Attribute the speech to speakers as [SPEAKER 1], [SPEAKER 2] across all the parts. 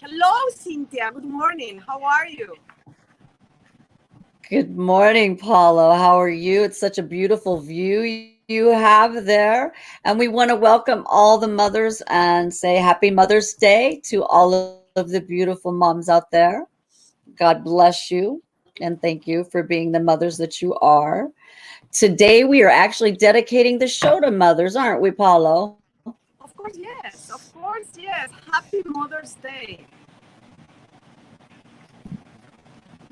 [SPEAKER 1] Hello, Cynthia. Good morning. How are you?
[SPEAKER 2] Good morning, Paulo. How are you? It's such a beautiful view you have there. And we want to welcome all the mothers and say Happy Mother's Day to all of the beautiful moms out there. God bless you. And thank you for being the mothers that you are. Today, we are actually dedicating the show to mothers, aren't we, Paulo?
[SPEAKER 1] Of course, yes. Of course, yes. Happy Mother's Day.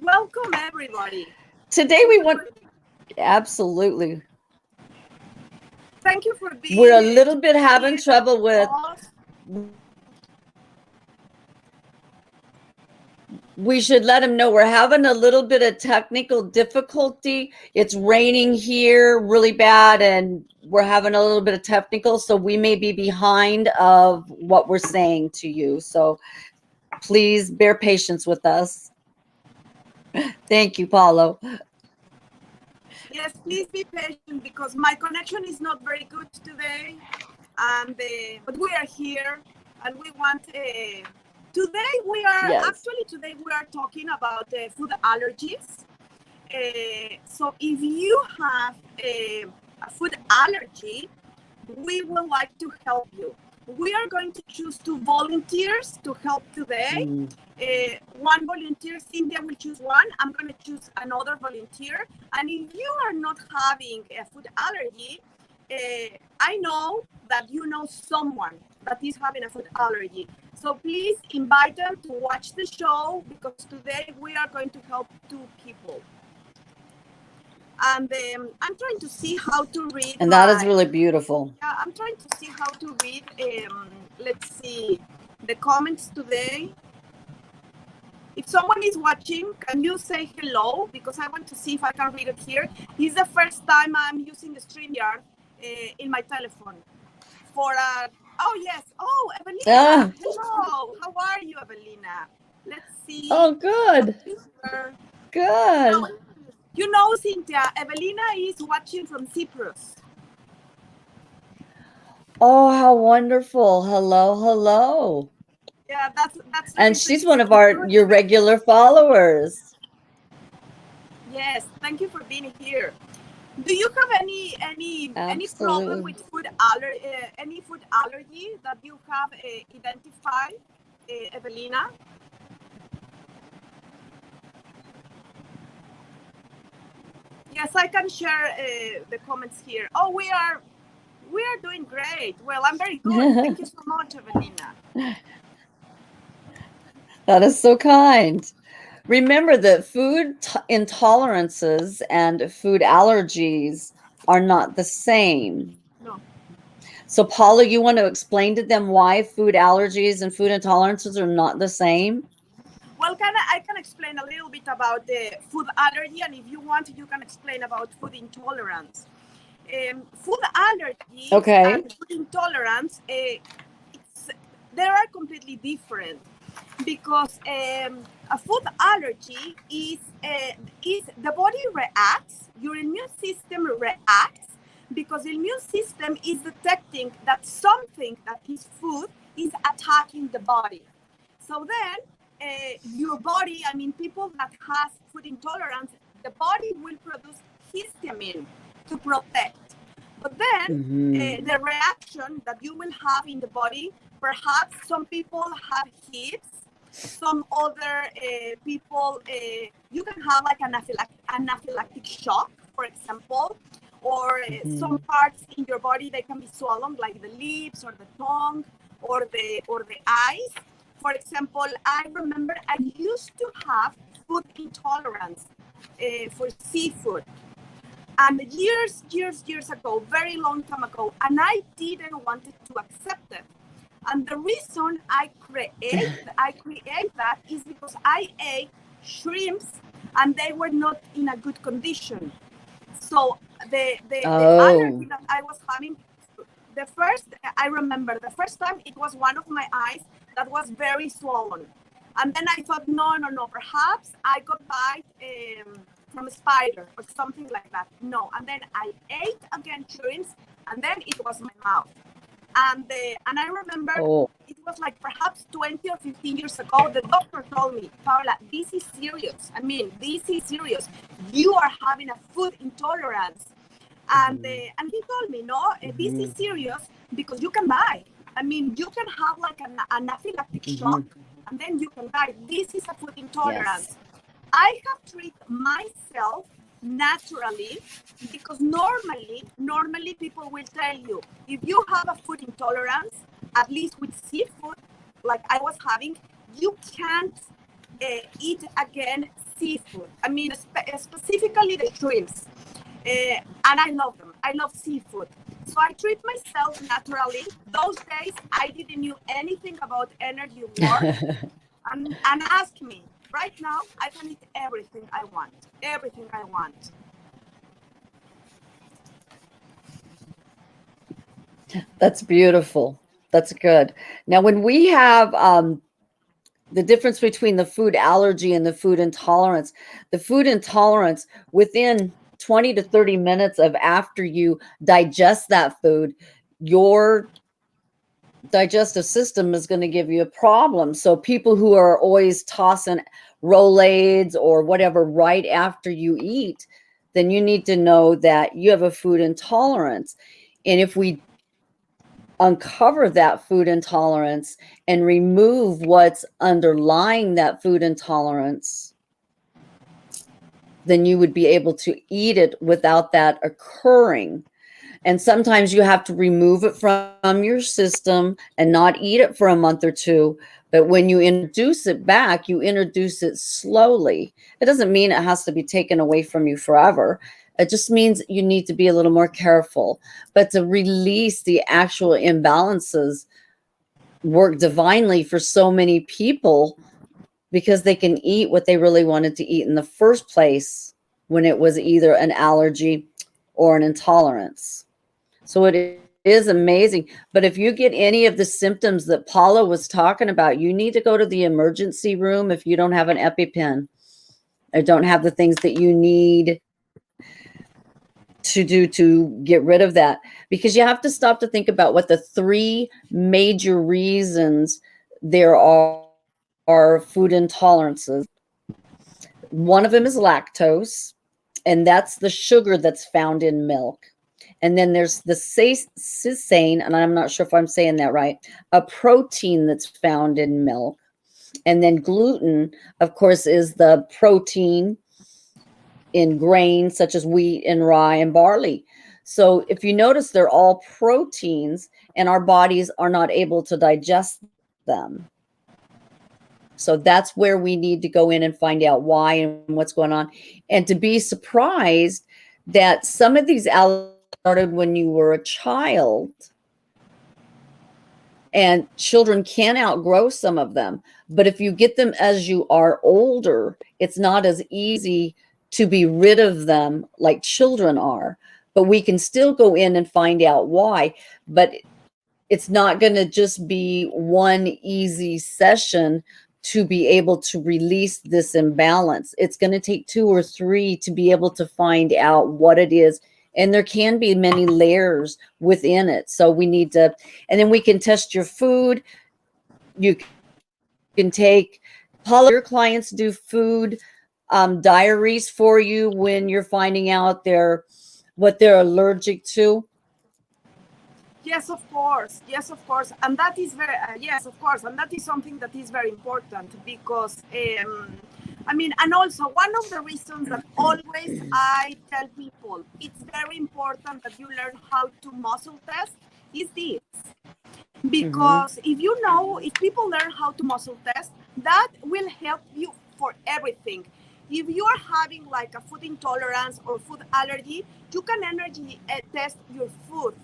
[SPEAKER 1] Welcome, everybody.
[SPEAKER 2] Today, we want, absolutely.
[SPEAKER 1] Thank you for being
[SPEAKER 2] We're a little bit having trouble with, we should let them know we're having a little bit of technical difficulty. It's raining here really bad and we're having a little bit of technical, so we may be behind of what we're saying to you. So please bear patience with us. Thank you, Paulo.
[SPEAKER 1] Yes, please be patient because my connection is not very good today. And but we are here and we want today we are talking about food allergies. So if you have a food allergy, we would like to help you. We are going to choose 2 volunteers to help today. One volunteer, Cynthia will choose one. I'm going to choose another volunteer. And if you are not having a food allergy, I know that you know someone that is having a food allergy. So please invite them to watch the show because today we are going to help 2 people. And I'm trying to see how to read.
[SPEAKER 2] And that is really beautiful.
[SPEAKER 1] Yeah, I'm trying to see how to read. Let's see the comments today. If someone is watching, can you say hello? Because I want to see if I can read it here. It's the first time I'm using the StreamYard in my telephone. Oh, yes. Oh, Evelina. Hello. How are you, Evelina? Let's see.
[SPEAKER 2] Oh, good. Good.
[SPEAKER 1] You know, Cynthia, Evelina is watching from Cyprus.
[SPEAKER 2] Oh, how wonderful. Hello, hello.
[SPEAKER 1] Yeah, that's
[SPEAKER 2] and she's one of your regular followers.
[SPEAKER 1] Yes, thank you for being here. Do you have any problem with food any food allergy that you have identified, Evelina? Yes, I can share the comments here. Oh, we are doing great. Well, I'm very good. Thank you so much, Evelina.
[SPEAKER 2] That is so kind. Remember that food intolerances and food allergies are not the same.
[SPEAKER 1] No.
[SPEAKER 2] So, Paula, you want to explain to them why food allergies and food intolerances are not the same?
[SPEAKER 1] Well, I can explain a little bit about the food allergy, and if you want, you can explain about food intolerance. Food allergy and food intolerance, they are completely different because a food allergy is the body reacts, your immune system reacts because the immune system is detecting that something that is food is attacking the body. So then your body, I mean, people that has food intolerance, the body will produce histamine to protect. But then the reaction that you will have in the body, perhaps some people have hives, some other people, you can have like an anaphylactic shock, for example, or some parts in your body, they can be swollen, like the lips or the tongue or the eyes. For example, I remember I used to have food intolerance for seafood. And years ago, very long time ago, and I didn't want to accept it. And the reason I create that is because I ate shrimps and they were not in a good condition. So the allergy that I was having, I remember the first time it was one of my eyes that was very swollen. And then I thought, no, perhaps I got bite from a spider or something like that. No, and then I ate again shrimps, and then it was my mouth. And I remember it was like perhaps 20 or 15 years ago, the doctor told me, Paola, this is serious. I mean, this is serious. You are having a food intolerance. And he told me, no, this is serious because you can die. I mean, you can have like an anaphylactic shock, and then you can die. This is a food intolerance. Yes. I have treated myself naturally because normally people will tell you, if you have a food intolerance, at least with seafood, like I was having, you can't eat again seafood. I mean, specifically the shrimps. And I love them. I love seafood. So I treat myself naturally. Those days, I didn't know anything about energy war. and ask me, right now, I can eat everything I want. Everything I want.
[SPEAKER 2] That's beautiful. That's good. Now, when we have the difference between the food allergy and the food intolerance within 20 to 30 minutes of after you digest that food, your digestive system is going to give you a problem. So people who are always tossing Rolaids or whatever right after you eat, then you need to know that you have a food intolerance. And if we uncover that food intolerance and remove what's underlying that food intolerance, then you would be able to eat it without that occurring. And sometimes you have to remove it from your system and not eat it for a month or two. But when you introduce it back, you introduce it slowly. It doesn't mean it has to be taken away from you forever. It just means you need to be a little more careful. But to release the actual imbalances work divinely for so many people because they can eat what they really wanted to eat in the first place when it was either an allergy or an intolerance. So it is amazing. But if you get any of the symptoms that Paula was talking about, you need to go to the emergency room if you don't have an EpiPen or don't have the things that you need to do to get rid of that. Because you have to stop to think about what the three major reasons there are food intolerances. One of them is lactose, and that's the sugar that's found in milk. And then there's the casein, and I'm not sure if I'm saying that right, a protein that's found in milk. And then gluten, of course, is the protein in grains such as wheat and rye and barley. So if you notice, they're all proteins, and our bodies are not able to digest them. So that's where we need to go in and find out why and what's going on. And to be surprised that some of these allergies started when you were a child, and children can outgrow some of them. But if you get them as you are older, it's not as easy to be rid of them like children are. But we can still go in and find out why. But it's not going to just be one easy session to be able to release this imbalance. It's going to take 2 or 3 to be able to find out what it is. And there can be many layers within it. So we need to, and then we can test your food. You can take, Paula, your clients do food diaries for you when you're finding out what they're allergic to.
[SPEAKER 1] Yes, of course. Yes, of course. And that is very, yes, of course. And that is something that is very important because, I mean, and also one of the reasons that always I tell people, it's very important that you learn how to muscle test is this. Because if people learn how to muscle test, that will help you for everything. If you are having like a food intolerance or food allergy, you can energy test your food.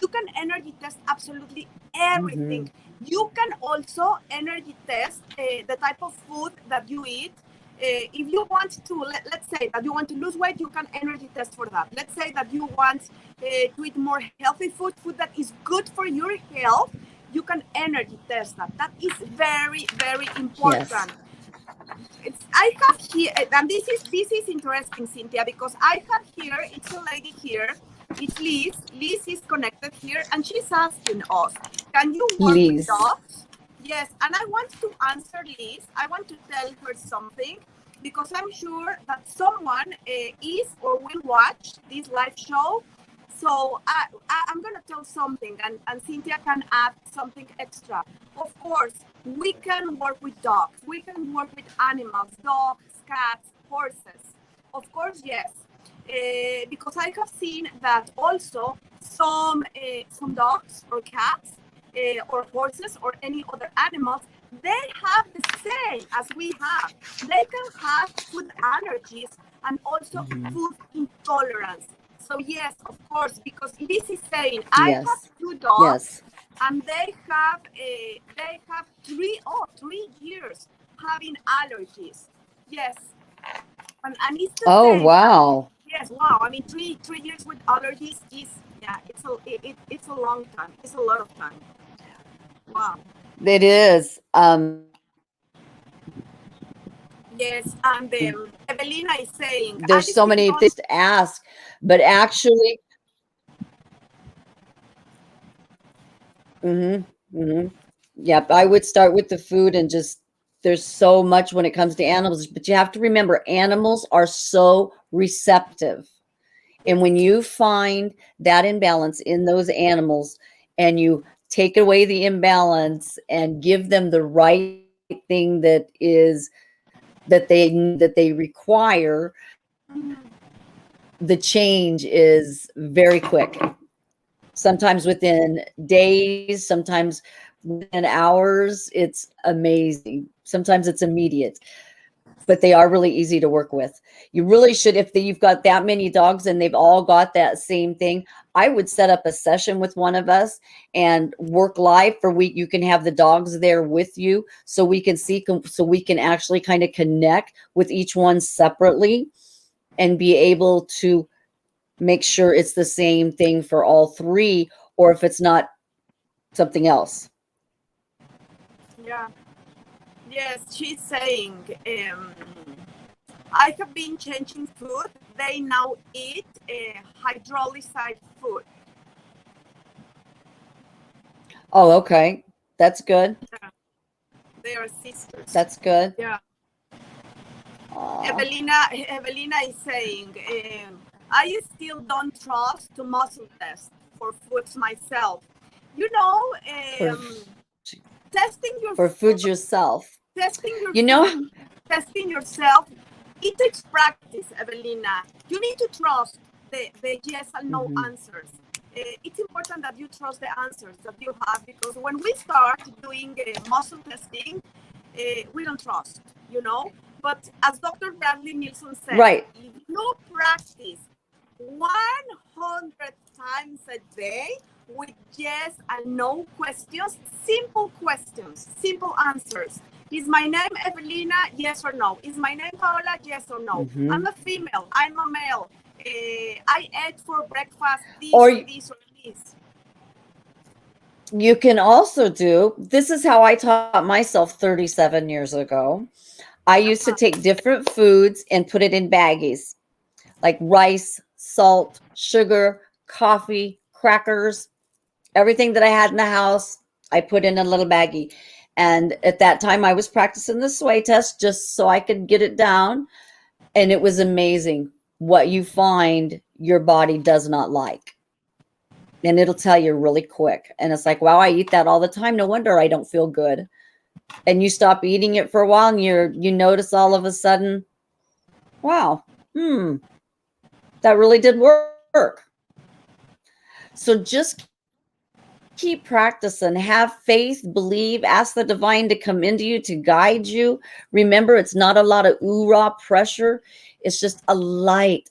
[SPEAKER 1] You can energy test absolutely everything. You can also energy test the type of food that you eat. If you want to, let's say that you want to lose weight, you can energy test for that. Let's say that you want to eat more healthy food that is good for your health, you can energy test that. That is very, very important. Yes. I have here, and this is interesting, Cynthia, because I have here, it's a lady here, it's Liz. Liz is connected here, and she's asking us, can you work with dogs? Yes, and I want to answer Liz. I want to tell her something because I'm sure that someone is or will watch this live show. So I'm going to tell something, and Cynthia can add something extra. Of course, we can work with dogs. We can work with animals, dogs, cats, horses. Of course, yes. Because I have seen that also some dogs or cats or horses or any other animals, they have the same as we have. They can have food allergies and also food intolerance. So yes, of course, because Liz is saying, I have 2 dogs, and they have 3 years having allergies. Yes, and it's the same.
[SPEAKER 2] Wow.
[SPEAKER 1] Yes, wow. I mean, 3 years with allergies is it's a long time. It's a lot of time. Wow.
[SPEAKER 2] It is.
[SPEAKER 1] Yes, and Evelina is saying
[SPEAKER 2] there's so many things to ask, but actually, yep, I would start with the food and just, there's so much when it comes to animals, but you have to remember animals are so receptive. And when you find that imbalance in those animals and you take away the imbalance and give them the right thing that they require, the change is very quick. Sometimes within days, sometimes within hours. It's amazing. Sometimes it's immediate, but they are really easy to work with. You really should, if you've got that many dogs and they've all got that same thing, I would set up a session with one of us and work live for a week. You can have the dogs there with you so we can see, so we can actually kind of connect with each one separately and be able to make sure it's the same thing for all 3, or if it's not, something else.
[SPEAKER 1] Yeah. Yes, she's saying, I have been changing food. They now eat hydrolyzed food.
[SPEAKER 2] Oh, okay. That's good.
[SPEAKER 1] Yeah. They are sisters.
[SPEAKER 2] That's good.
[SPEAKER 1] Yeah. Evelina is saying, I still don't trust to muscle test for foods myself. You know, testing your
[SPEAKER 2] for food yourself.
[SPEAKER 1] Testing your testing yourself. It takes practice, Evelina. You need to trust the yes and no answers. It's important that you trust the answers that you have, because when we start doing muscle testing, we don't trust, you know. But as Dr. Bradley Nilsson said, if you practice 100 times a day with yes and no questions, simple answers. Is my name Evelina? Yes or no? Is my name Paola? Yes or no? I'm a female. I'm a male. I ate for breakfast this or this or this.
[SPEAKER 2] You can also do, this is how I taught myself 37 years ago. I used to take different foods and put it in baggies, like rice, salt, sugar, coffee, crackers, everything that I had in the house, I put in a little baggie. And at that time I was practicing the sway test just so I could get it down. And it was amazing what you find your body does not like. And it'll tell you really quick. And it's like, wow, I eat that all the time. No wonder I don't feel good. And you stop eating it for a while and you notice all of a sudden, wow, that really did work. So just keep practicing, have faith, believe, ask the divine to come into you, to guide you. Remember, it's not a lot of ooh-rah pressure. It's just a light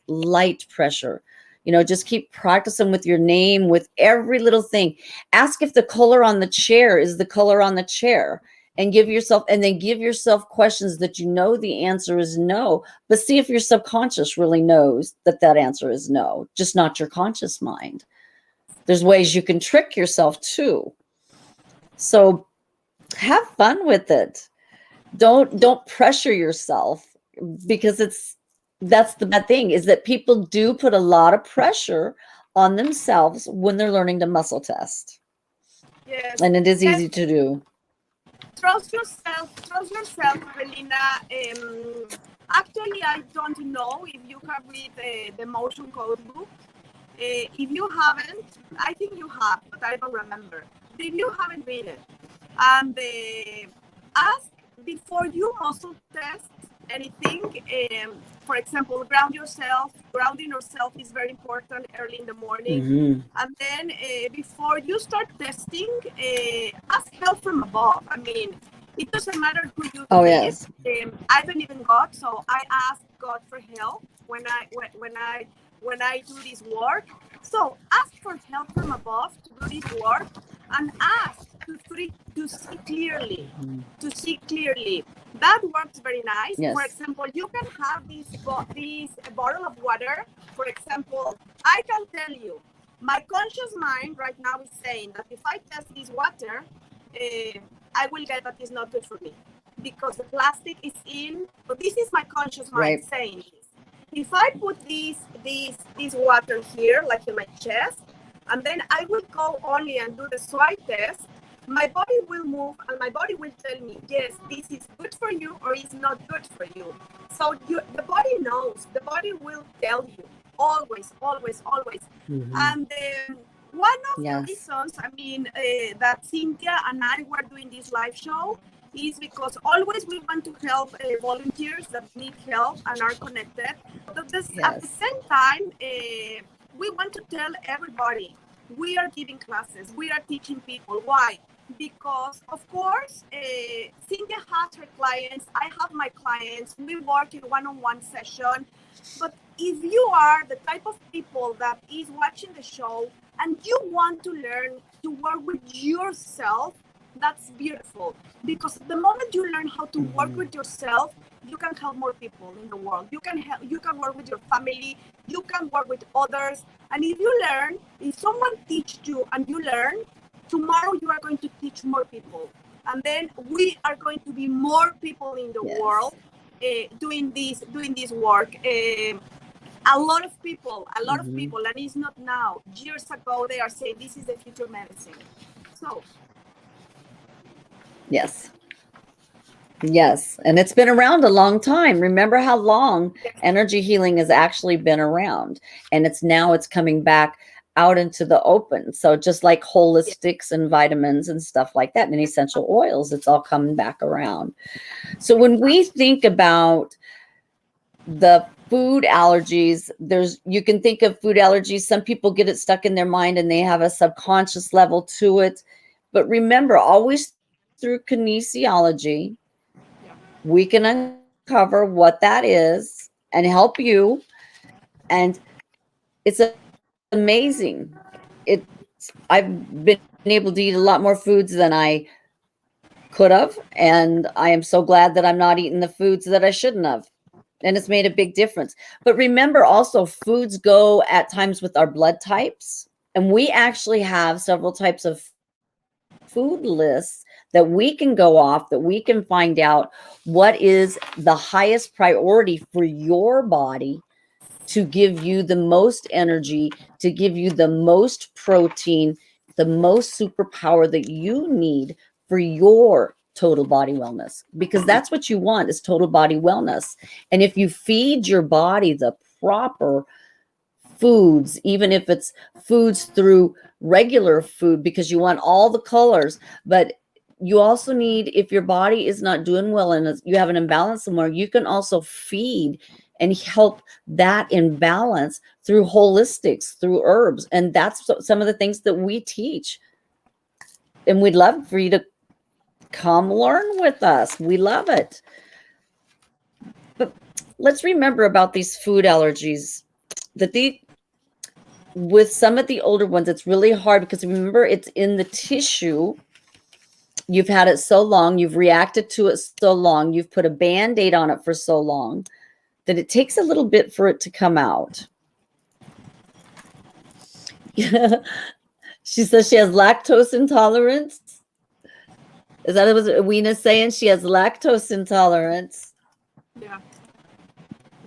[SPEAKER 2] pressure. You know, just keep practicing with your name, with every little thing. Ask if the color on the chair is the color on the chair, and give yourself questions that you know the answer is no, but see if your subconscious really knows that answer is no, just not your conscious mind. There's ways you can trick yourself too. So have fun with it. Don't pressure yourself, because that's the bad thing, is that people do put a lot of pressure on themselves when they're learning to muscle test.
[SPEAKER 1] Yes.
[SPEAKER 2] And it is easy to do.
[SPEAKER 1] Trust yourself, 𝘰𝘰𝘐. Actually, I don't know if you have read the motion code book. If you haven't, I think you have, but I don't remember. If you haven't read it, and ask before you muscle test anything. For example, grounding yourself is very important early in the morning. And then before you start testing, ask help from above. I mean, it doesn't matter who you
[SPEAKER 2] Yes.
[SPEAKER 1] I don't even God, so I ask God for help when I do this work. So ask for help from above to do this work, and ask to see clearly. To see clearly. That works very nice.
[SPEAKER 2] Yes.
[SPEAKER 1] For example, you can have this bottle of water. For example, I can tell you, my conscious mind right now is saying that if I test this water, I will get that it's not good for me because the plastic is in. But this is my conscious mind saying this. If I put this water here, like in my chest, and then I will go only and do the swipe test, my body will move and my body will tell me, yes, this is good for you or it's not good for you. So the body knows. The body will tell you always, always, always. And one of the reasons, I mean, that Cynthia and I were doing this live show is because always we want to help volunteers that need help and are connected. But at the same time, we want to tell everybody, we are giving classes, we are teaching people. Why? Because, of course, Cynthia has her clients, I have my clients, we work in one-on-one session. But if you are the type of people that is watching the show and you want to learn to work with yourself, that's beautiful. Because the moment you learn how to work with yourself, you can help more people in the world. You can work with your family, you can work with others. And if you learn, if someone teaches you and you learn, tomorrow you are going to teach more people. And then we are going to be more people in the world doing this work. A lot of people, and it's not now. Years ago, they are saying this is the future medicine. So.
[SPEAKER 2] Yes. And it's been around a long time. Remember how long energy healing has actually been around, and it's coming back out into the open. So just like holistics and vitamins and stuff like that, and essential oils, it's all coming back around. So when we think about the food allergies, you can think of food allergies. Some people get it stuck in their mind and they have a subconscious level to it. But remember, always through kinesiology, we can uncover what that is and help you. And it's amazing. I've been able to eat a lot more foods than I could have. And I am so glad that I'm not eating the foods that I shouldn't have. And it's made a big difference. But remember also, foods go at times with our blood types. And we actually have several types of food lists that we can go off, that we can find out what is the highest priority for your body to give you the most energy, to give you the most protein, the most superpower that you need for your total body wellness, because that's what you want, is total body wellness. And if you feed your body the proper foods, even if it's foods through regular food, because you want all the colors, but you also need, if your body is not doing well and you have an imbalance somewhere, you can also feed and help that imbalance through holistics, through herbs. And that's some of the things that we teach. And we'd love for you to come learn with us. We love it. But let's remember about these food allergies, that with some of the older ones, it's really hard because remember, it's in the tissue. You've had it so long, you've reacted to it so long, you've put a Band-Aid on it for so long that it takes a little bit for it to come out. She says she has lactose intolerance. Is that what Wena's saying? She has lactose intolerance.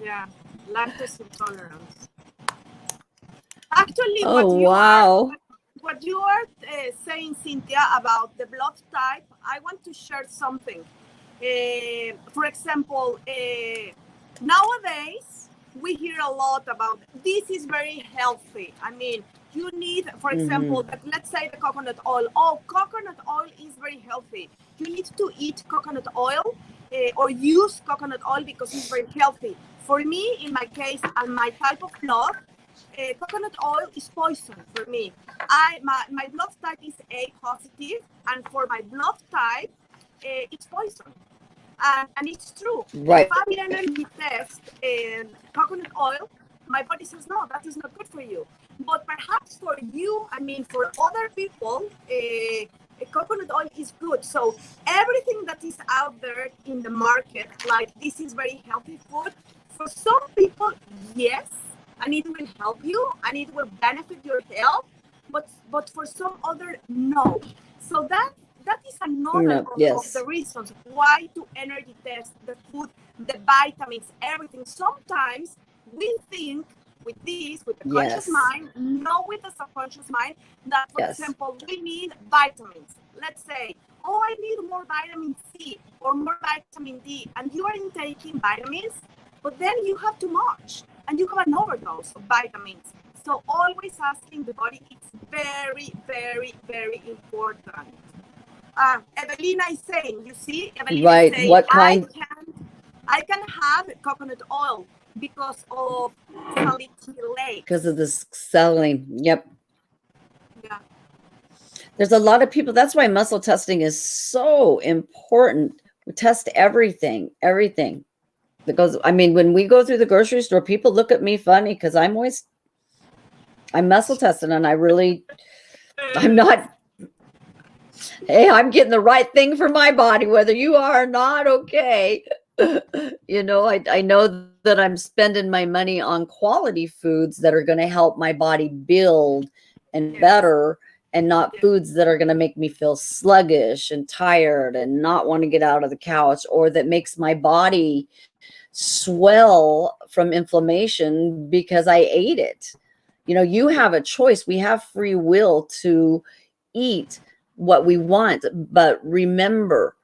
[SPEAKER 1] Yeah, lactose intolerance. Actually,
[SPEAKER 2] oh, wow.
[SPEAKER 1] what you are saying, Cynthia, about the blood type, I want to share something. For example, nowadays we hear a lot about this is very healthy. I mean, you need, for example, let's say the coconut oil. Oh, coconut oil is very healthy. You need to eat coconut oil or use coconut oil because it's very healthy. For me, in my case, and my type of blood, coconut oil is poison for me. My blood type is A positive, and for my blood type, it's poison. And it's true.
[SPEAKER 2] Right.
[SPEAKER 1] If I energy test coconut oil, my body says, no, that is not good for you. But perhaps for you, I mean, for other people, coconut oil is good. So everything that is out there in the market, like this is very healthy food, for some people, yes, and it will help you and it will benefit your health, but for some other, no. So that is another of the reasons why to energy test the food, the vitamins, everything. Sometimes we think with this, with the conscious mind, not with the subconscious mind, that, for example, we need vitamins. Let's say, oh, I need more vitamin C or more vitamin D, and you are taking vitamins, but then you have too much and you have an overdose of vitamins. So always asking the body is very, very, very important. Evelina is saying, you see, Evelina is saying,
[SPEAKER 2] what kind?
[SPEAKER 1] I can have coconut oil because of salicylate.
[SPEAKER 2] Because of the selling. Yep.
[SPEAKER 1] Yeah.
[SPEAKER 2] There's a lot of people. That's why muscle testing is so important. We test everything. Because, I mean, when we go through the grocery store, people look at me funny because I'm muscle testing, and I'm not, hey, I'm getting the right thing for my body, whether you are or not, okay. You know, I know that I'm spending my money on quality foods that are going to help my body build and better, and not foods that are going to make me feel sluggish and tired and not want to get out of the couch, or that makes my body swell from inflammation because I ate it. You know, you have a choice. We have free will to eat what we want, but remember,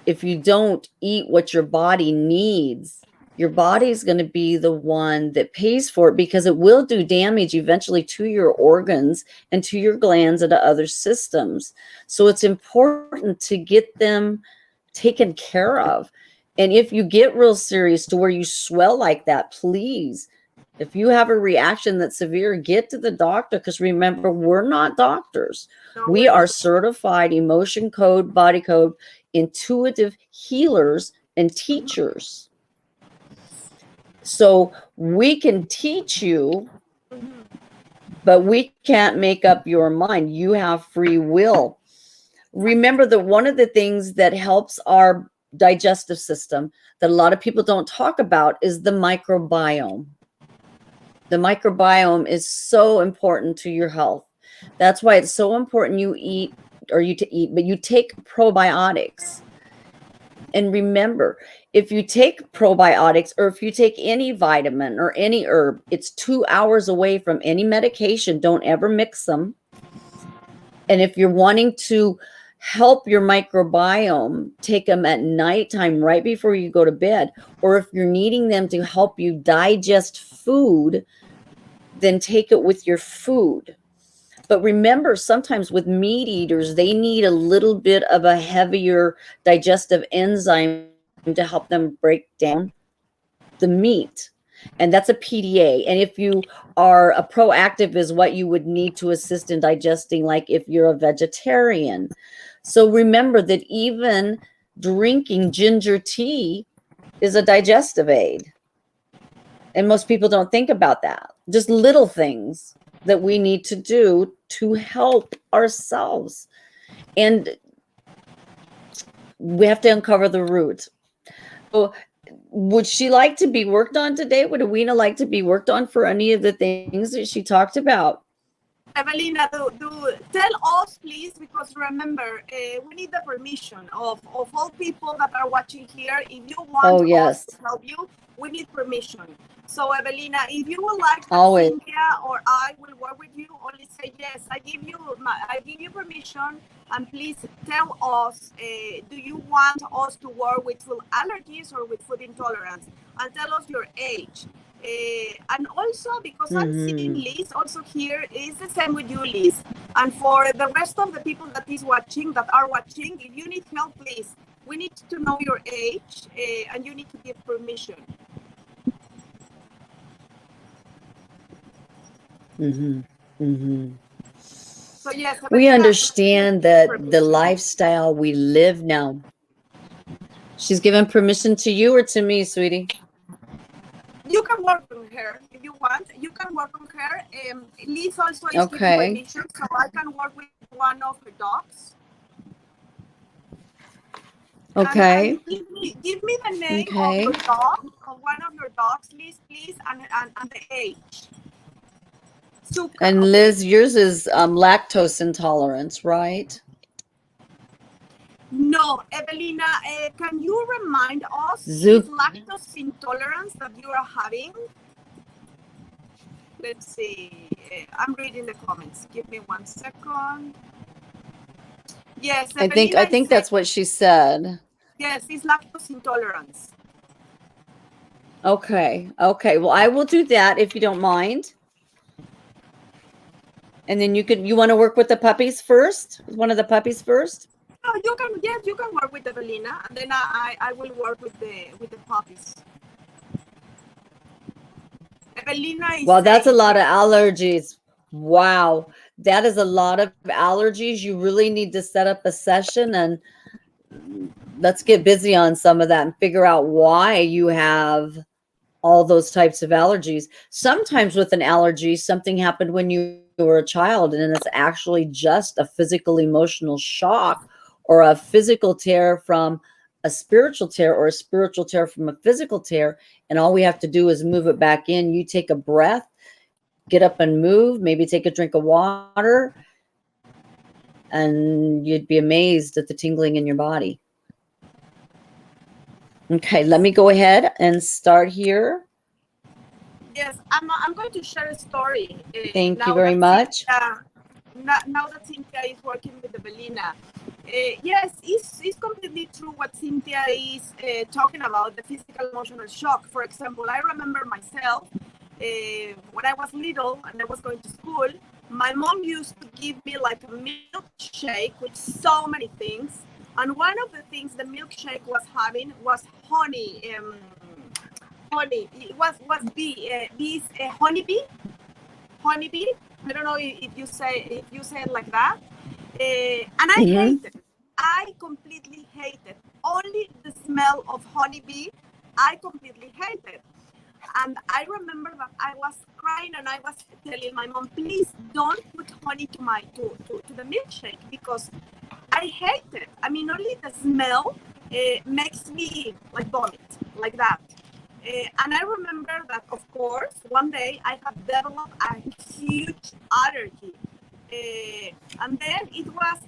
[SPEAKER 2] if you don't eat what your body needs, your body's going to be the one that pays for it, because it will do damage eventually to your organs and to your glands and to other systems. So it's important to get them taken care of. And if you get real serious to where you swell like that, please, if you have a reaction that's severe, get to the doctor, because remember, we're not doctors. We are certified emotion code, body code, intuitive healers and teachers. So we can teach you, but we can't make up your mind. You have free will. Remember that one of the things that helps our digestive system that a lot of people don't talk about is the microbiome. The microbiome is so important to your health. That's why it's so important you take probiotics. And remember, if you take probiotics, or if you take any vitamin or any herb, it's 2 hours away from any medication. Don't ever mix them. And if you're wanting to help your microbiome, take them at nighttime right before you go to bed. Or if you're needing them to help you digest food, then take it with your food. But remember, sometimes with meat eaters, they need a little bit of a heavier digestive enzyme to help them break down the meat. And that's a PDA. And if you are a proactive, is what you would need to assist in digesting, like if you're a vegetarian. So remember that even drinking ginger tea is a digestive aid. And most people don't think about that. Just little things that we need to do to help ourselves. And we have to uncover the root. So would she like to be worked on today? Would Ewena like to be worked on for any of the things that she talked about?
[SPEAKER 1] Evelina, do tell us, please, because remember, we need the permission of all people that are watching here. If you want us to help you, we need permission. So, Ewelina, if you would like that
[SPEAKER 2] Always.
[SPEAKER 1] Cynthia or I will work with you, only say yes. I give you permission, and please tell us, do you want us to work with food allergies or with food intolerance? And tell us your age. And also, because I'm seeing Liz also here, is the same with you, Liz. And for the rest of the people that are watching, if you need help, please, we need to know your age, and you need to give permission. So yes,
[SPEAKER 2] we understand that the lifestyle we live now. She's given permission to you or to me, sweetie?
[SPEAKER 1] You can work on her if you want. You can work on her. Liz also is giving permission, so I can work with one of her dogs.
[SPEAKER 2] Okay.
[SPEAKER 1] And give me the name of your dog, of one of your dogs, Liz, please, and the age. Zuka,
[SPEAKER 2] and Liz, yours is lactose intolerance, right?
[SPEAKER 1] No, Ewelina, can you remind us this lactose intolerance that you are having? Let's see. I'm reading the comments. Give me 1 second. Yes, Ewelina,
[SPEAKER 2] I think that's what she said.
[SPEAKER 1] Yes, it's lactose intolerance.
[SPEAKER 2] Okay. Well, I will do that if you don't mind. And then you want to work with the puppies first? One of the puppies first?
[SPEAKER 1] No, you can work with Ewelina, and then I will work with the puppies. Ewelina is
[SPEAKER 2] well, that's a lot of allergies. Wow, that is a lot of allergies. You really need to set up a session and let's get busy on some of that and figure out why you have all those types of allergies. Sometimes with an allergy, something happened when you were a child, and it's actually just a physical emotional shock or a physical tear from a spiritual tear or a spiritual tear from a physical tear. And all we have to do is move it back in. You take a breath, get up and move, maybe take a drink of water, and you'd be amazed at the tingling in your body. Okay, let me go ahead and start here.
[SPEAKER 1] Yes, I'm going to share a story.
[SPEAKER 2] Thank you very much.
[SPEAKER 1] Now that Cynthia is working with Ewelina. Yes, it's completely true what Cynthia is talking about, the physical emotional shock. For example, I remember myself when I was little and I was going to school, my mom used to give me like a milkshake with so many things. And one of the things the milkshake was having was honey. Honey. It was this honeybee. Honeybee. I don't know if you say it like that. And I hate it. I completely hate it. Only the smell of honeybee, I completely hate it. And I remember that I was crying and I was telling my mom, please don't put honey to the milkshake because I hate it. I mean, only the smell makes me like vomit, like that. And I remember that, of course, one day I have developed a huge allergy. And then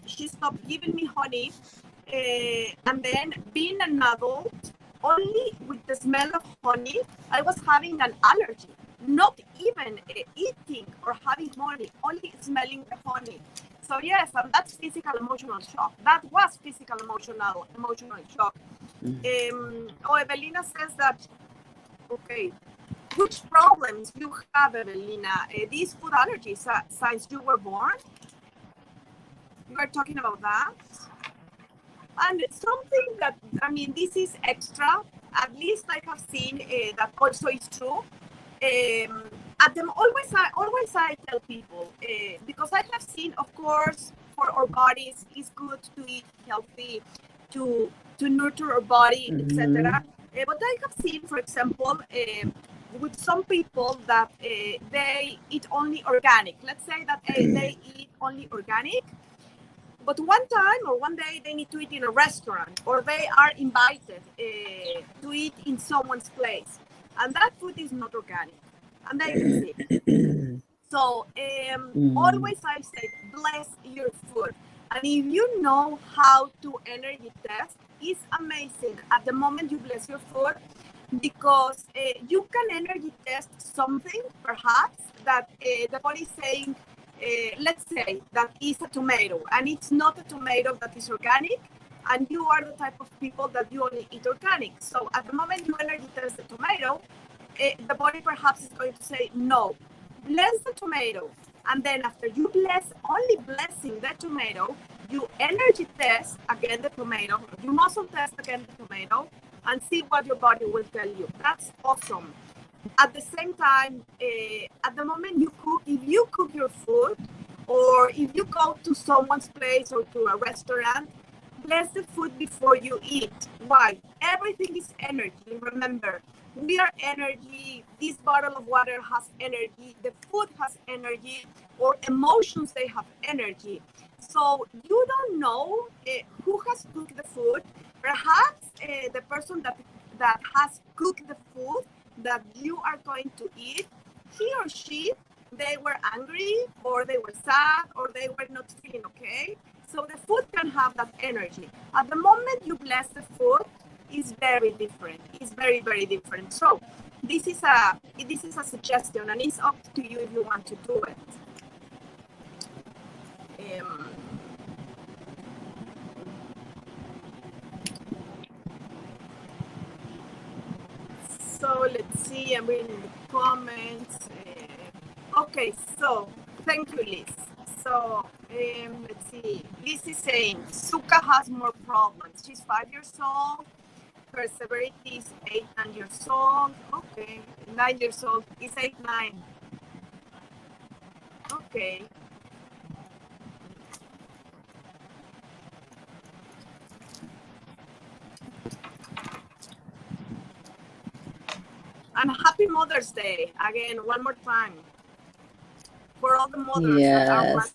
[SPEAKER 1] she stopped giving me honey. And then being an adult, only with the smell of honey, I was having an allergy. Not even eating or having honey, only smelling the honey. So yes, and that's physical emotional shock. That was physical emotional shock. Ewelina says that, okay, which problems you have, Ewelina? These food allergies since you were born? You are talking about that? And something that, I mean, this is extra, at least I have seen that also is true. Always I tell people, because I have seen, of course, for our bodies, it's good to eat healthy, to nurture our body, etc. But I have seen, for example, with some people that they eat only organic. Let's say that they eat only organic, but one time or one day they need to eat in a restaurant or they are invited to eat in someone's place. And that food is not organic. And they can see. So always I say, bless your food. And if you know how to energy test, it's amazing. At the moment you bless your food, because you can energy test something, perhaps, that the body is saying, let's say that is a tomato, and it's not a tomato that is organic, and you are the type of people that you only eat organic. So at the moment you energy test the tomato, the body perhaps is going to say, no, bless the tomato. And then after you only blessing the tomato, you energy test again the tomato, you muscle test again the tomato, and see what your body will tell you. That's awesome. At the same time, at the moment you cook, if you cook your food, or if you go to someone's place or to a restaurant, bless the food before you eat. Why? Everything is energy. Remember, we are energy. This bottle of water has energy. The food has energy, or emotions, they have energy. So you don't know who has cooked the food. Perhaps the person that has cooked the food that you are going to eat, he or she, they were angry, or they were sad, or they were not feeling okay. So the food can have that energy. At the moment you bless the food, it's very different. It's very, very different. So this is a suggestion, and it's up to you if you want to do it. So let's see, I'm reading the comments. Okay, so thank you, Liz. So let's see. Liz is saying Suka has more problems. She's 5 years old. Her severity is 9 years old. Okay, 9 years old. It's 8, 9. Okay. And happy Mother's Day again, one more time, for all the mothers that are watching.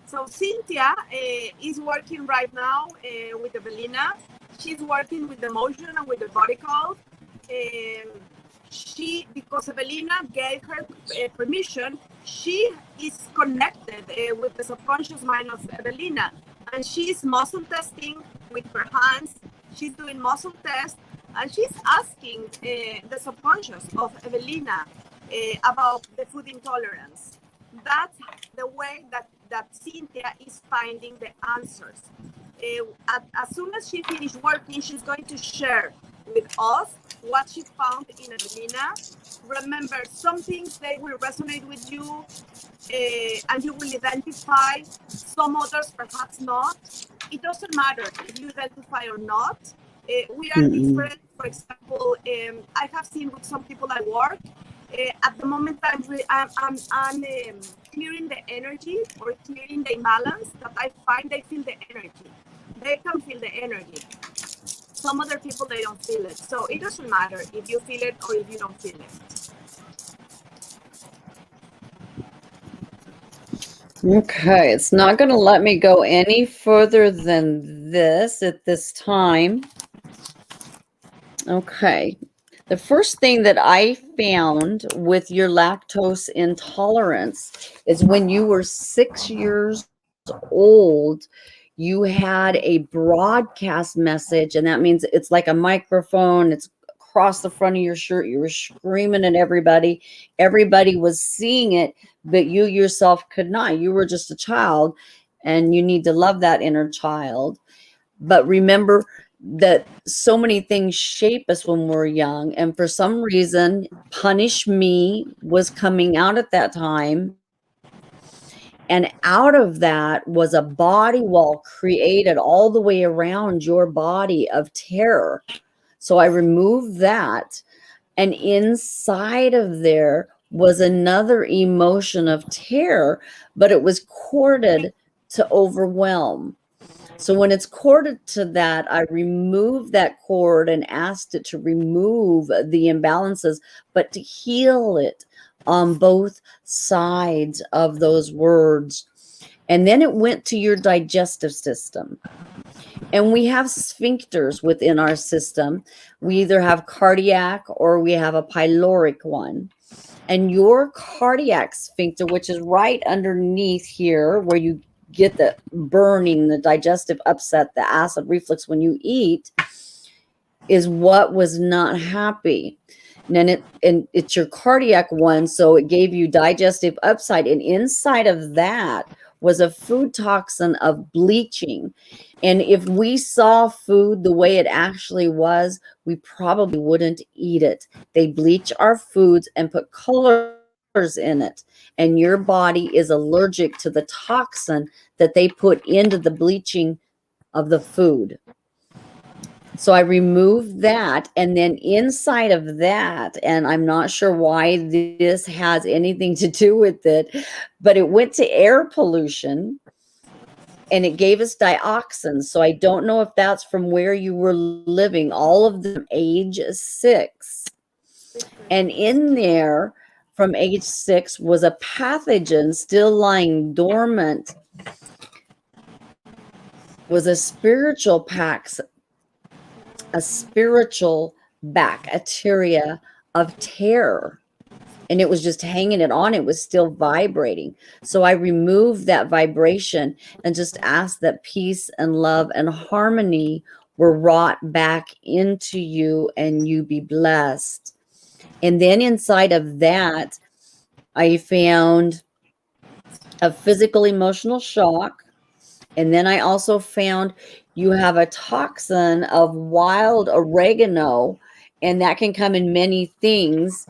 [SPEAKER 1] So Cynthia is working right now with 𝘊𝘆𝘆. She's working with the emotion and with the body code. Because 𝘊𝘆𝘆 gave her permission, she is connected with the subconscious mind of 𝘊𝘆𝘆, and she's muscle testing with her hands. She's doing muscle tests, and she's asking the subconscious of 𝘊𝘆𝘆 about the food intolerance. That's the way that Cynthia is finding the answers. As soon as she finishes working, she's going to share with us what she found in 𝘊𝘆𝘆. Remember, some things, they will resonate with you and you will identify. Some others perhaps not. It doesn't matter if you identify or not. We are different. For example, I have seen with some people I work, at the moment I'm clearing the energy or clearing the imbalance, that I find they feel the energy. They can feel the energy. Some other people, they don't feel it. So it doesn't matter if you feel it or if you don't feel it.
[SPEAKER 2] Okay, it's not going to let me go any further than this at this time. Okay. The first thing that I found with your lactose intolerance is when you were 6 years old, you had a broadcast message, and that means it's like a microphone. It's across the front of your shirt. You were screaming at everybody. Everybody was seeing it, but you yourself could not. You were just a child, and you need to love that inner child. But remember that so many things shape us when we're young, and for some reason, Punish Me was coming out at that time. And out of that was a body wall created all the way around your body of terror. So I removed that. And inside of there was another emotion of terror, but it was corded to overwhelm. So when it's corded to that, I removed that cord and asked it to remove the imbalances, but to heal it on both sides of those words. And then it went to your digestive system. And we have sphincters within our system. We either have cardiac or we have a pyloric one. And your cardiac sphincter, which is right underneath here where you get the burning, the digestive upset, the acid reflux when you eat, is what was not happy. And it's your cardiac one, so it gave you digestive upside, and inside of that was a food toxin of bleaching. And if we saw food the way it actually was, we probably wouldn't eat it. They bleach our foods and put colors in it, and your body is allergic to the toxin that they put into the bleaching of the food. So I removed that, and then inside of that, and I'm not sure why this has anything to do with it, but it went to air pollution and it gave us dioxins. So I don't know if that's from where you were living, all of them age 6. And in there from age 6 was a pathogen still lying dormant, was a spiritual bacteria of terror, and it was just hanging it on. It was still vibrating. So I removed that vibration and just asked that peace and love and harmony were wrought back into you, and you be blessed. And then inside of that, I found a physical emotional shock. And then I also found you have a toxin of wild oregano, and that can come in many things,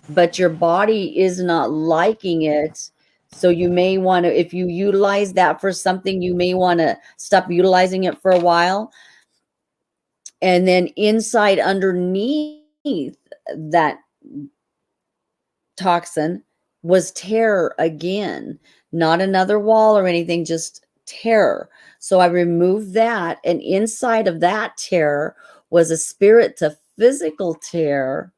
[SPEAKER 2] but your body is not liking it. So you may want to, if you utilize that for something, you may want to stop utilizing it for a while. And then inside underneath that toxin was terror again, not another wall or anything, just terror. So I removed that, and inside of that terror was a spirit to physical terror,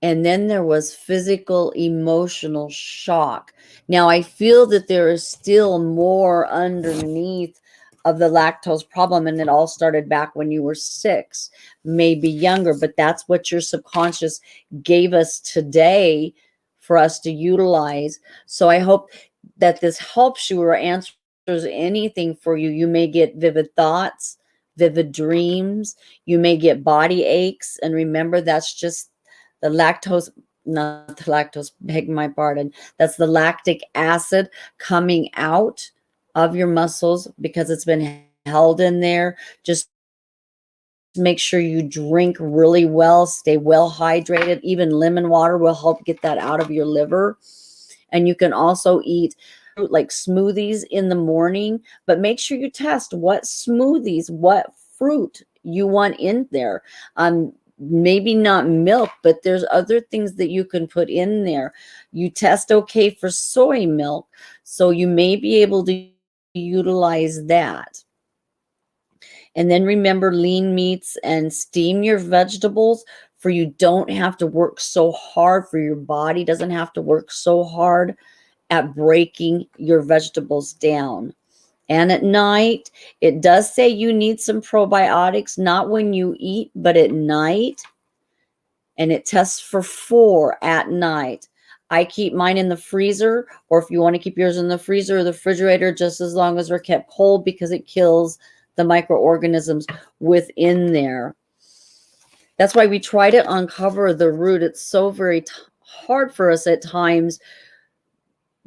[SPEAKER 2] and then there was physical emotional shock. Now I feel that there is still more underneath of the lactose problem, and it all started back when you were 6, maybe younger, but that's what your subconscious gave us today for us to utilize. So I hope that this helps you or answers anything for you. You may get vivid thoughts, vivid dreams. You may get body aches. And remember, that's just the lactose, not the lactose, beg my pardon. That's the lactic acid coming out of your muscles because it's been held in there. Just make sure you drink really well, stay well hydrated. Even lemon water will help get that out of your liver. And you can also eat like smoothies in the morning, but make sure you test what smoothies, what fruit you want in there. Maybe not milk, but there's other things that you can put in there. You test okay for soy milk, so you may be able to utilize that. And then remember, lean meats and steam your vegetables, for you don't have to work so hard, for your body doesn't have to work so hard at breaking your vegetables down. And at night, it does say you need some probiotics, not when you eat, but at night. And it tests for 4 at night. I keep mine in the freezer, or if you want to keep yours in the freezer or the refrigerator, just as long as they're kept cold, because it kills the microorganisms within there. That's why we try to uncover the root. It's so very hard for us at times,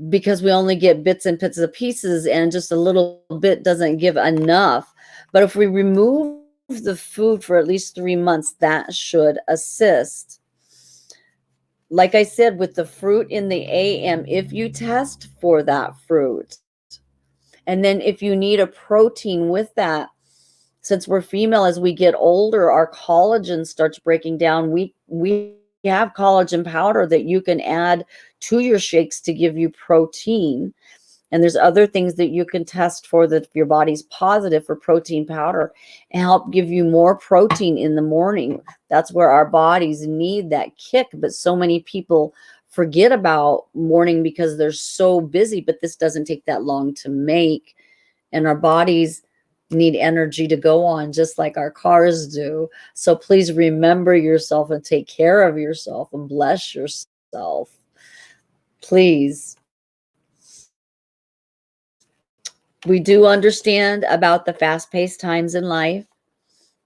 [SPEAKER 2] because we only get bits and pieces, and just a little bit doesn't give enough. But if we remove the food for at least 3 months, that should assist. Like I said, with the fruit in the AM, if you test for that fruit, and then if you need a protein with that, since we're female, as we get older, our collagen starts breaking down. We have collagen powder that you can add to your shakes to give you protein. And there's other things that you can test for, that if your body's positive for protein powder, and help give you more protein in the morning. That's where our bodies need that kick. But so many people forget about morning because they're so busy, but this doesn't take that long to make. And our bodies need energy to go on, just like our cars do. So please remember yourself and take care of yourself and bless yourself. yourself. Please. We do understand about the fast-paced times in life,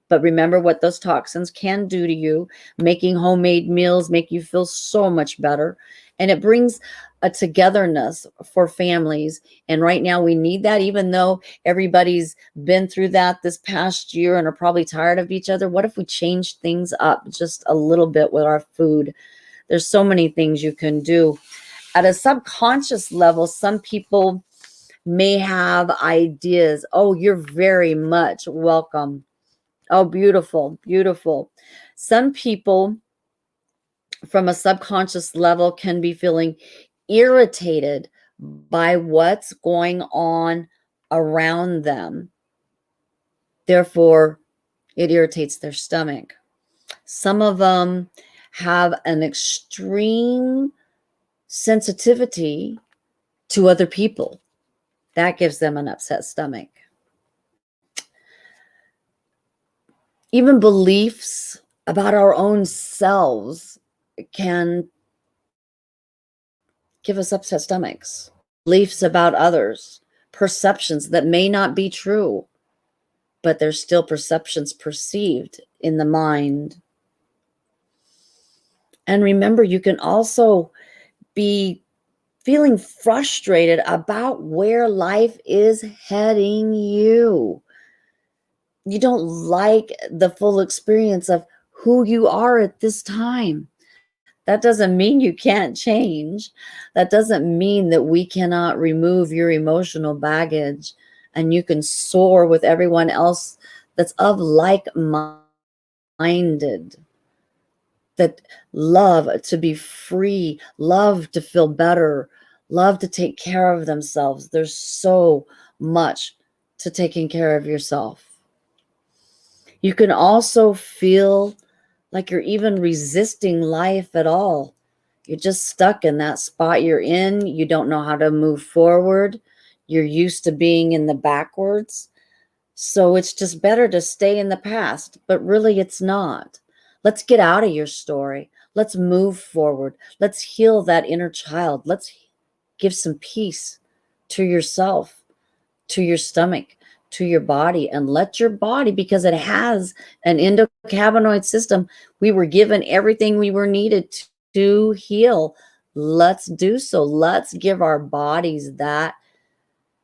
[SPEAKER 2] but remember what those toxins can do to you. Making homemade meals make you feel so much better, and it brings a togetherness for families. And right now we need that, even though everybody's been through that this past year and are probably tired of each other. What if we change things up just a little bit with our food? There's so many things you can do. At a subconscious level, some people may have ideas. Oh, you're very much welcome. Oh, beautiful, beautiful. Some people from a subconscious level can be feeling irritated by what's going on around them. Therefore, it irritates their stomach. Some of them have an extreme sensitivity to other people. That gives them an upset stomach. Even beliefs about our own selves can give us upset stomachs. Beliefs about others, perceptions that may not be true, but they're still perceptions perceived in the mind. And remember, you can also be feeling frustrated about where life is heading you. You don't like the full experience of who you are at this time. That doesn't mean you can't change. That doesn't mean that we cannot remove your emotional baggage and you can soar with everyone else that's of like-minded, that love to be free, love to feel better, love to take care of themselves. There's so much to taking care of yourself. You can also feel like you're even resisting life at all. You're just stuck in that spot you're in. You don't know how to move forward. You're used to being in the backwards. So it's just better to stay in the past, but really it's not. Let's get out of your story. Let's move forward. Let's heal that inner child. Let's give some peace to yourself, to your stomach, to your body, and let your body, because it has an endocannabinoid system. We were given everything we were needed to heal. Let's do so. Let's give our bodies that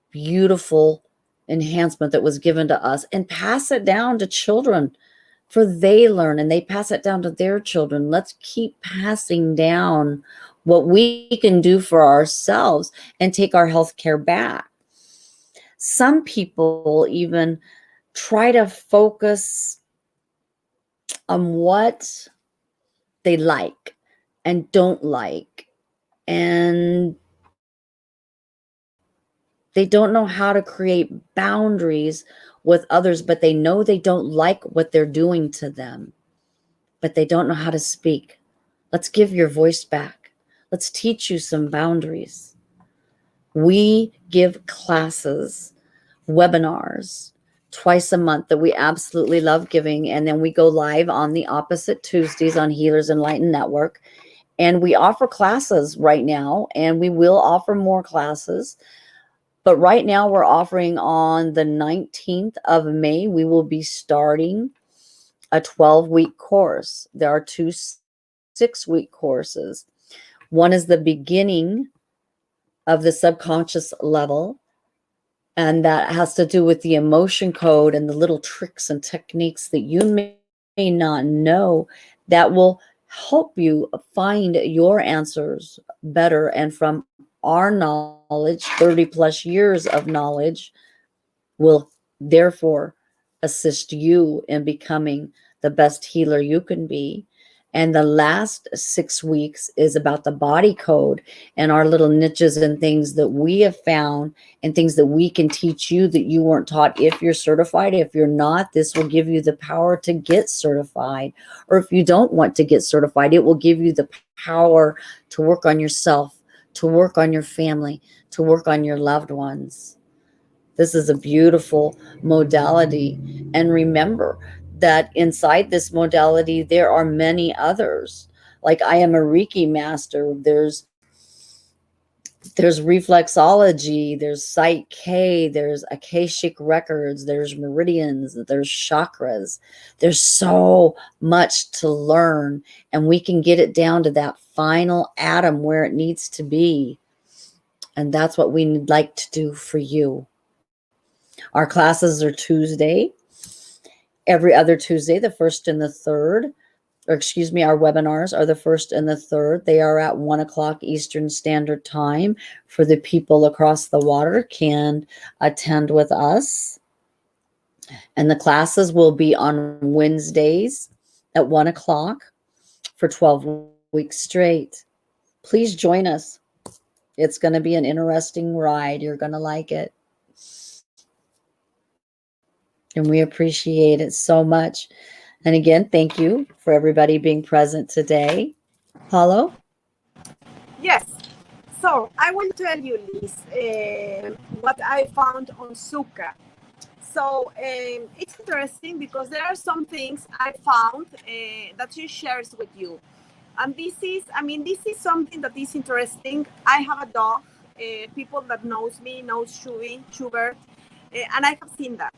[SPEAKER 2] beautiful enhancement that was given to us and pass it down to children, for they learn and they pass it down to their children. Let's keep passing down what we can do for ourselves and take our health care back. Some people even try to focus on what they like and don't like, and they don't know how to create boundaries with others, but they know they don't like what they're doing to them, but they don't know how to speak. Let's give your voice back. Let's teach you some boundaries. We give classes, webinars twice a month that we absolutely love giving. And then we go live on the opposite Tuesdays on Healers Enlightened Network. And we offer classes right now, and we will offer more classes. But right now we're offering on the 19th of May, we will be starting a 12-week course. There are 2 6-week courses. One is the beginning of the subconscious level, and that has to do with the emotion code and the little tricks and techniques that you may not know that will help you find your answers better. And from our knowledge, 30 plus years of knowledge, will therefore assist you in becoming the best healer you can be. And the last 6 weeks is about the body code and our little niches and things that we have found and things that we can teach you that you weren't taught if you're certified. If you're not, this will give you the power to get certified. Or if you don't want to get certified, it will give you the power to work on yourself, to work on your family, to work on your loved ones. This is a beautiful modality. And remember that inside this modality, there are many others. Like I am a Reiki master. There's reflexology, there's 𝘊𝘐, there's Akashic records, there's meridians, there's chakras. There's so much to learn, and we can get it down to that final atom where it needs to be. And that's what we'd like to do for you. Our classes are Tuesday, every other Tuesday, the 1st and the 3rd. Or excuse me, our webinars are the 1st and the 3rd. They are at 1 o'clock Eastern Standard Time. For the people across the water can attend with us. And the classes will be on Wednesdays at 1 o'clock for 12 weeks straight. Please join us. It's going to be an interesting ride. You're going to like it. And we appreciate it so much. And again, thank you for everybody being present today. Paulo?
[SPEAKER 1] Yes. So I will tell you, Liz, what I found on Suka. So it's interesting because there are some things I found that she shares with you. And this is something that is interesting. I have a dog. People that knows me knows Schubert, and I have seen that.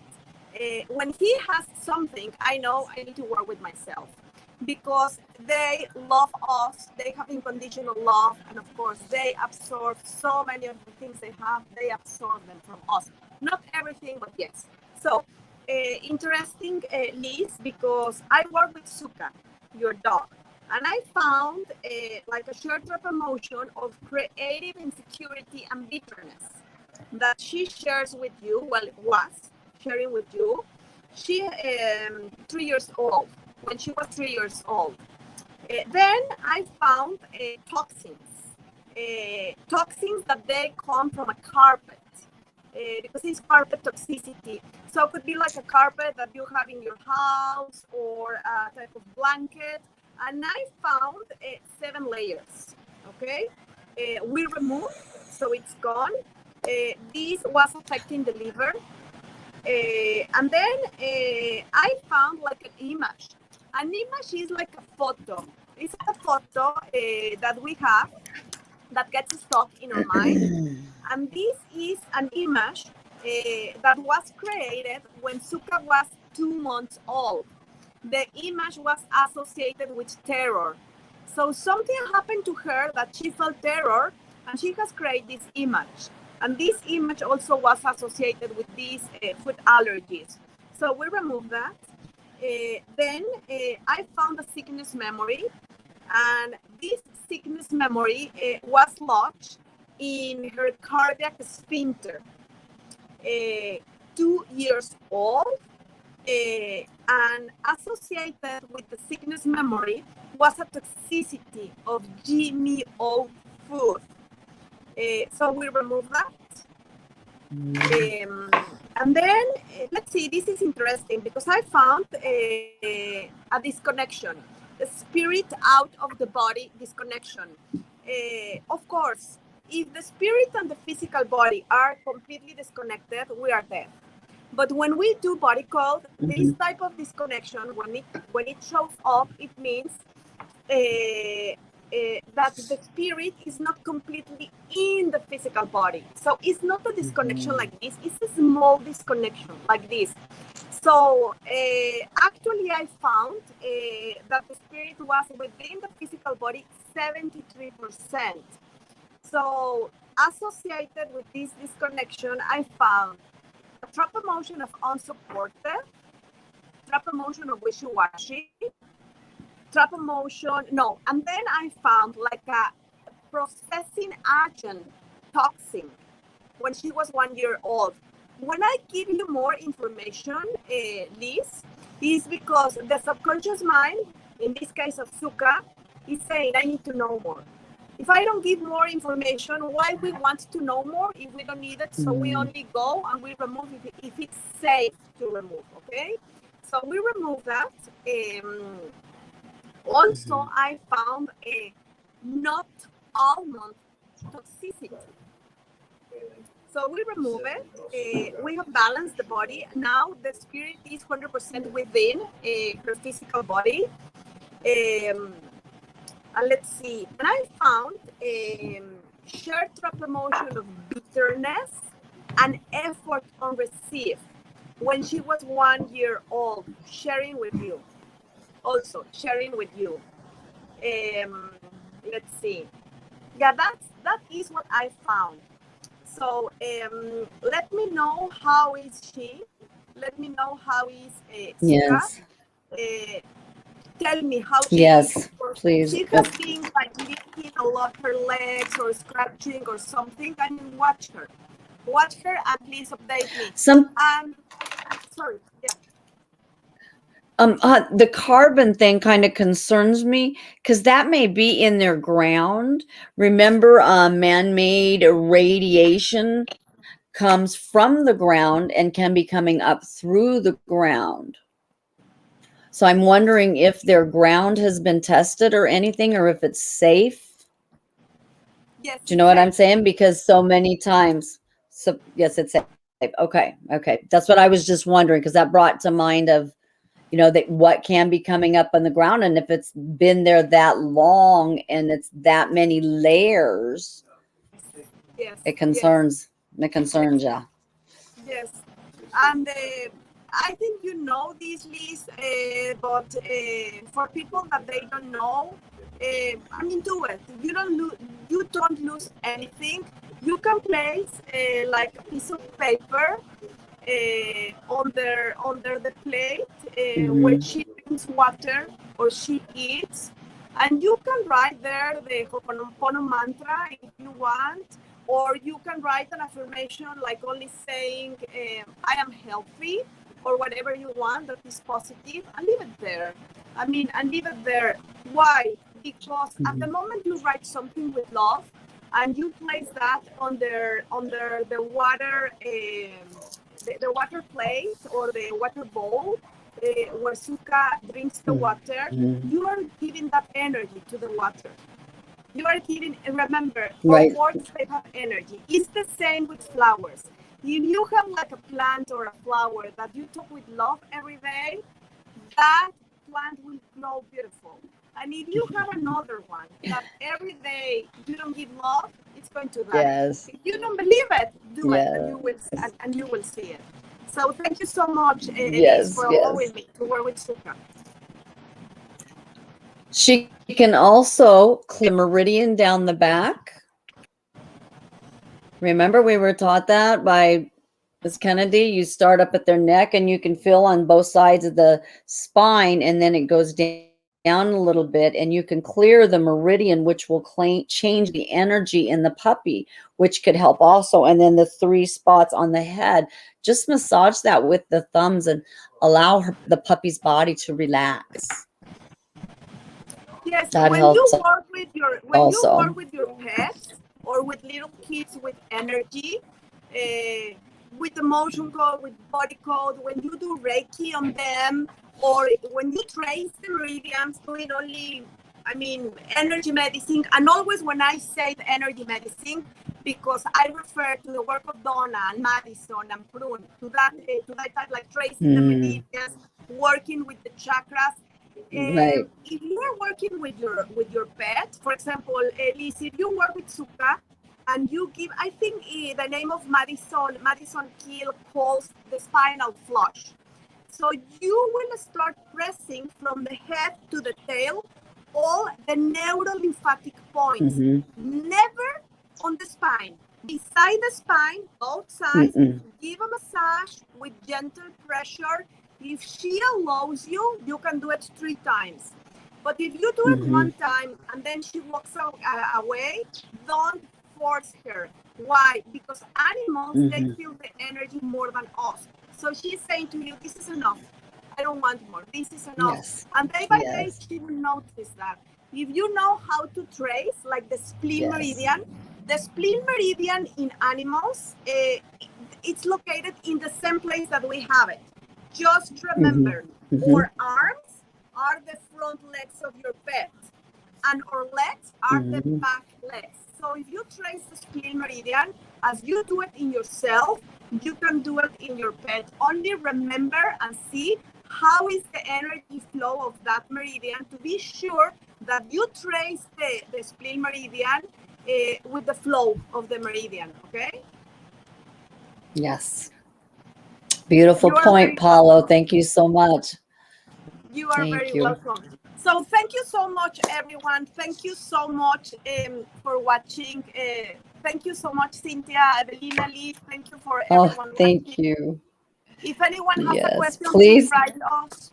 [SPEAKER 1] When he has something, I know I need to work with myself because they love us. They have unconditional love. And of course, they absorb so many of the things they have. They absorb them from us. Not everything, but yes. So interesting, Liz, because I work with Suka, your dog. And I found like a short-term emotion of creative insecurity and bitterness that she shares with you. Well, it was sharing with you. She 3 years old, when she was 3 years old. Then I found toxins that they come from a carpet because it's carpet toxicity. So it could be like a carpet that you have in your house or a type of blanket. And I found 7 layers, okay? We removed, so it's gone. This was affecting the liver. And then I found like an image. An image is like a photo. It's a photo that we have that gets stuck in our mind. And this is an image that was created when Suka was 2 months old. The image was associated with terror. So something happened to her that she felt terror, and she has created this image. And this image also was associated with these food allergies. So we removed that. Then I found a sickness memory, and this sickness memory was lodged in her cardiac sphincter. 2 years old, and associated with the sickness memory was a toxicity of GMO food. So we removed that. And then, let's see, this is interesting because I found a disconnection, the spirit out of the body disconnection. Of course, if the spirit and the physical body are completely disconnected, we are dead. But when we do body code, this type of disconnection, when it shows up, it means that the spirit is not completely in the physical body. So it's not a disconnection like this, it's a small disconnection like this. So actually I found that the spirit was within the physical body 73%. So associated with this disconnection, I found a trap emotion of unsupported, trap emotion of wishy-washy, trap emotion, no. And then I found like a processing agent toxin when she was 1 year old. When I give you more information, Liz, is because the subconscious mind, in this case of Suka, is saying, I need to know more. If I don't give more information, why we want to know more if we don't need it? So we only go and we remove if it's safe to remove, okay? So we remove that. Also, I found a not almond toxicity. So we remove it. We have balanced the body. Now the spirit is 100% within her physical body. let's see. And I found shared trap emotion of bitterness and effort unreceived when she was 1 year old, sharing with you. Also, sharing with you. Let's see. Yeah, that is what I found. So let me know how is she. Let me know how is Suka.
[SPEAKER 2] Yes.
[SPEAKER 1] Tell me how she
[SPEAKER 2] Yes,
[SPEAKER 1] is.
[SPEAKER 2] please.
[SPEAKER 1] She has been like licking a lot her legs or scratching or something. I mean, watch her and please update me. Sorry, yeah.
[SPEAKER 2] The carbon thing kind of concerns me because that may be in their ground. Remember, man-made radiation comes from the ground and can be coming up through the ground. So I'm wondering if their ground has been tested or anything, or if it's safe.
[SPEAKER 1] Yes.
[SPEAKER 2] Do you know what I'm saying? Because so many times, so yes, it's safe. Okay. That's what I was just wondering, because that brought to mind of, you know, that what can be coming up on the ground, and if it's been there that long and it's that many layers,
[SPEAKER 1] yes,
[SPEAKER 2] it concerns.
[SPEAKER 1] yes.
[SPEAKER 2] It concerns you.
[SPEAKER 1] Yes, and I think you know this, Liz, but for people that they don't know, I mean, do it. You don't lose anything. You can place like a piece of paper under the plate where she drinks water or she eats, and you can write there the Ho'oponopono mantra if you want, or you can write an affirmation like only saying I am healthy, or whatever you want that is positive, and leave it there. I mean, and leave it there. Why? Because at the moment you write something with love and you place that under the water the water plate or the water bowl where Suka drinks the water, you are giving that energy to the water. You are giving, remember, all words, they have energy. It's the same with flowers. If you have like a plant or a flower that you talk with love every day, that plant will grow beautiful. And if you have another one that every day you don't give love, it's going to die.
[SPEAKER 2] Yes.
[SPEAKER 1] If you don't believe it, do it, and you will see it. So thank you so much, Elise, for allowing me to work with Suka.
[SPEAKER 2] She can also clear meridian down the back. Remember, we were taught that by Ms. Kennedy. You start up at their neck and you can feel on both sides of the spine, and then it goes down a little bit, and you can clear the meridian, which will change the energy in the puppy, which could help also. And then the 3 spots on the head, just massage that with the thumbs and allow the puppy's body to relax.
[SPEAKER 1] Yes,
[SPEAKER 2] that
[SPEAKER 1] when
[SPEAKER 2] helps
[SPEAKER 1] you work with your you work with your pets or with little kids with energy, with emotion code, with body code, when you do Reiki on them, or when you trace the meridians, doing only, I mean, energy medicine. And always when I say the energy medicine, because I refer to the work of Donna and Madison and Prune, to that type, like tracing the meridians, working with the chakras. If you are working with your pet, for example, Elise, if you work with Suka and you give, I think the name of Madison Keel calls the spinal flush. So you will start pressing from the head to the tail all the neurolymphatic points, never on the spine. Beside the spine, both sides, give a massage with gentle pressure. If she allows you, you can do it 3 times. But if you do it 1 time and then she walks away, don't force her. Why? Because animals, they feel the energy more than us. So she's saying to you, this is enough. I don't want more. This is enough. Yes. And day by day, she will notice that. If you know how to trace, like the spleen meridian, the spleen meridian in animals, it's located in the same place that we have it. Just remember, our arms are the front legs of your pet, and our legs are the back legs. So if you trace the spleen meridian, as you do it in yourself, you can do it in your pet. Only remember and see how is the energy flow of that meridian to be sure that you trace the spleen meridian with the flow of the meridian, okay?
[SPEAKER 2] Yes. Beautiful point, Paulo. Thank you so much.
[SPEAKER 1] You are very welcome. So thank you so much, everyone. Thank you so much for watching. Thank you so much, Cynthia, Evelina, Lee. Thank you for everyone
[SPEAKER 2] thank
[SPEAKER 1] watching.
[SPEAKER 2] You.
[SPEAKER 1] If anyone has a question,
[SPEAKER 2] please
[SPEAKER 1] write us.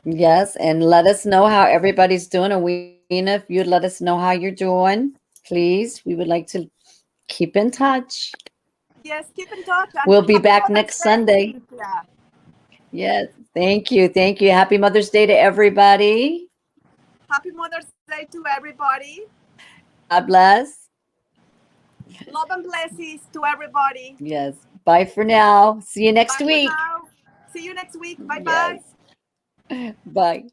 [SPEAKER 2] Yes, and let us know how everybody's doing. And if you'd let us know how you're doing, please. We would like to keep in touch.
[SPEAKER 1] Yes, keep in touch.
[SPEAKER 2] We'll be back next Sunday. Yes, thank you. Thank you. Happy Mother's Day to everybody.
[SPEAKER 1] Happy Mother's Day to everybody.
[SPEAKER 2] God bless.
[SPEAKER 1] Love and blessings to everybody.
[SPEAKER 2] Yes. Bye for now. See you next week.
[SPEAKER 1] See you next week. Bye-bye.
[SPEAKER 2] Yes. Bye.